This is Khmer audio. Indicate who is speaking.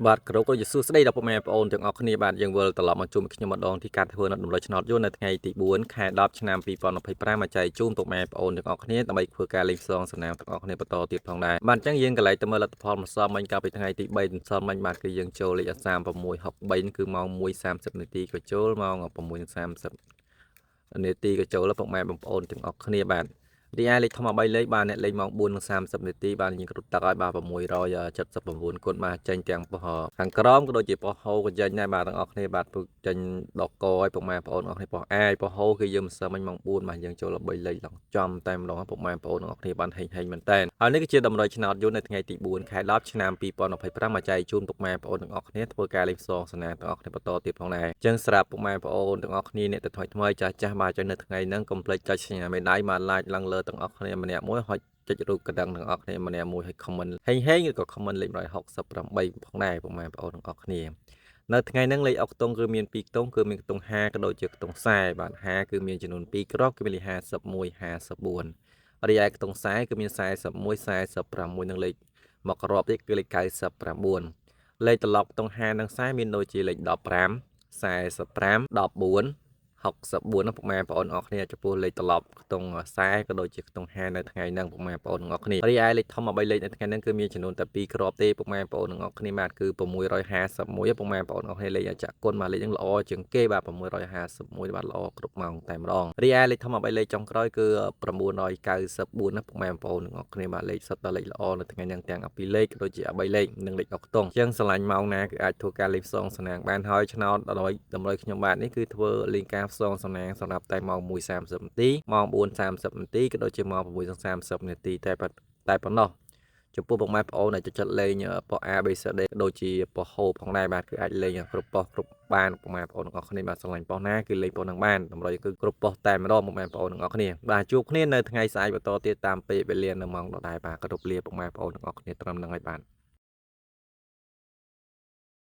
Speaker 1: បាទគោរពក៏ជាសួស្តីដល់ពុកម៉ែបងប្អូនទាំងអស់គ្នាបាទយើងវិលត្រឡប់មកជួបខ្ញុំម្ដងទីការធ្វើនៅដំណុយឆ្នោតយន្តនៅថ្ងៃទី4ខែ10ឆ្នាំ2025មកចែកជូនពុកម៉ែបងប្អូនទាំងអស់គ្នាដើម្បីធ្វើការលេខផ្សងសំណាងទាំងអស់គ្នាបន្តទៀតផងដែរបាទអញ្ចឹងយើងកន្លែងទៅមើលលទ្ធផលម្សិលមិញកាលពីថ្ងៃទី3ម្សិលមិញបាទគឺយើងចូលលេខ3663គឺម៉ោង1:30នាទីក៏ចូលម៉ោង6:30នាទីក៏ចូលពុកម៉ែបងប្អូនទាំងអស់គ្នាបាទរីឯលេខធំ13លេខបាទអ្នកលេខម៉ោង4:30នាទីបាទយើងគ្រុតទឹកឲ្យបាទ679គុណបាទចេញទាំងប៉ុសខាងក្រោមក៏ដូចជាប៉ុសហូក៏ចេញដែរបាទទាំងអស់គ្នាបាទពុកចេញដកកឲ្យពុកម៉ែបងប្អូនទាំងអស់គ្នាប៉ុសអាយប៉ុសហូគឺយើងមិនសើមិញម៉ោង4បាទយើងចូល13លេខឡើងចំតែម្ដងពុកម៉ែបងប្អូនទាំងអស់គ្នាបានហេងមែនតើហើយនេះគឺជាតម្រុយឆ្នោតយន្តនៅថ្ងៃទី4ខែ10ឆ្នាំ2025មកចែកជូនពុកម៉ែបងប្អូនទាំងអស់គ្នាធ្វើការលេខផ្សងសំណាងទាំងអស់គ្នាបន្តទៀតផងដែរអញ្ចឹងស្រាប់ពុកម៉ែបងប្អូនទាំងអស់គ្នាអ្នកទៅថ្មីចាស់បាទចុះនៅថ្ងៃហ្នឹងកុំភ្លេចចុចសញ្ញាមេដៃបាទ like ឡើងលើទាំងអស់គ្នាម្នាក់មួយហុចចុចរូបកណ្ដឹងទាំងអស់គ្នាម្នាក់មួយឲ្យ comment ហេងឬក៏ comment លេខ168ផងដែរពុកម៉ែបងប្អូនទាំងអស់គ្នានៅថ្ងៃហ្នឹងលេខអុកខ្ទង់គឺមាន2ខ្ទង់គឺមានខ្ទង់50ក៏ដូចជាខ្ទង់40បាទ50គឺមានចំនួន2គ្រាប់គឺមានលេខ51 54រីឯខ្ទង់40គឺមាន41 46និងលេខមកគ្រាប់ទៀតគឺលេខ99លេខត្រឡប់ខ្ទង់50និង40មានដូចជាលេខ15 45 14 64ណាពុកម៉ែបងប្អូនអរគ្នាចំពោះលេខត្រឡប់ខ្ទង់40ក៏ដូចជាខ្ទង់50នៅថ្ងៃហ្នឹងពុកម៉ែបងប្អូនអរគ្នារីឯលេខធំ13លេខនៅថ្ងៃហ្នឹងគឺមានចំនួនតែ2គ្រាប់ទេពុកម៉ែបងប្អូនអរគ្នាបាទគឺ651ពុកម៉ែបងប្អូនអរគ្នាលេខអច្ចគុណបាទលេខហ្នឹងល្អជាងគេបាទ651បាទល្អគ្រប់ម៉ោងតែម្ដងរីឯលេខធំ13លេខចុងក្រោយគឺ994ណាពុកម៉ែបងប្អូនអរគ្នាបាទលេខសុទ្ធតែលេខល្អនៅថ្ងៃហ្នឹងទាំង12លេខក៏ដូចជា13លេខនិងលេខអុកខ្ទង់អញ្ចឹងស្រឡាញ់ម៉ោងណាគឺអាចធ្វើការលេខផ្សងសំណាងបានហើយឆ្នោតដល់តម្រុយខ្ញុំបាទនេះគឺធ្វើលេខការផ្សងសំណាងសម្រាប់តែម៉ោង1:30នាទីម៉ោង4:30នាទីក៏ដូចជាម៉ោង6:30នាទីតែប៉ុណ្ណោះចំពោះពុកម៉ែបងប្អូនដែលចូលចិត្តលេងប៉ុស A B C D ក៏ដូចជាប៉ុសហូផងដែរបាទគឺអាចលេងគ្រប់ប៉ុសគ្រប់បានពុកម៉ែបងប្អូនទាំងអស់គ្នាបាទស្រឡាញ់ប៉ុសណាគឺលេងប៉ុសហ្នឹងបានតម្រុយគឺគ្រប់ប៉ុសតែម្ដងពុកម៉ែបងប្អូនទាំងអស់គ្នាបាទជួបគ្នានៅថ្ងៃស្អែកបន្តទៀតតាមពេលវេលានៅម៉ោងដដែលបាទគោរពលាពុកម៉ែបងប្អូនទាំងអស់គ្នាត្រឹមហ្នឹងហើយបាទ